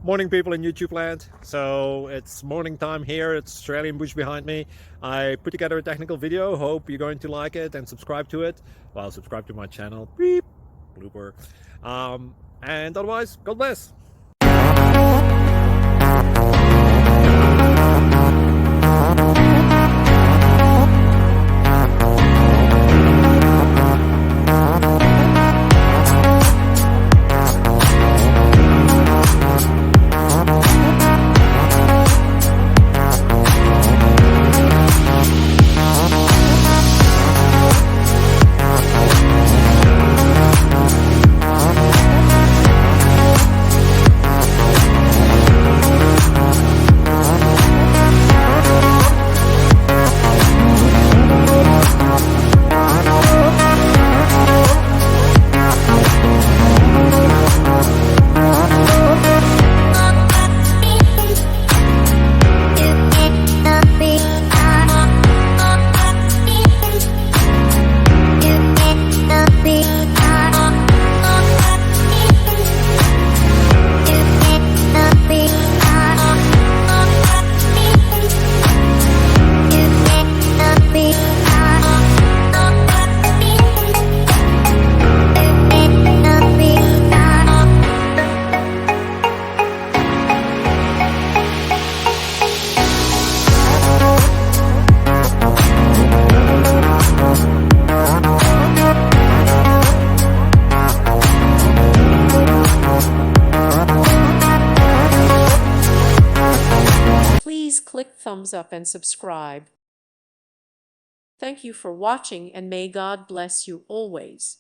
Morning, people in YouTube land. So it's morning time here. It's Australian bush behind me. I put together a technical video. Hope you're going to like it and subscribe to it. Well, subscribe to my channel. Beep. Blooper. And otherwise, God bless. Please click thumbs up and subscribe. Thank you for watching, and may God bless you always.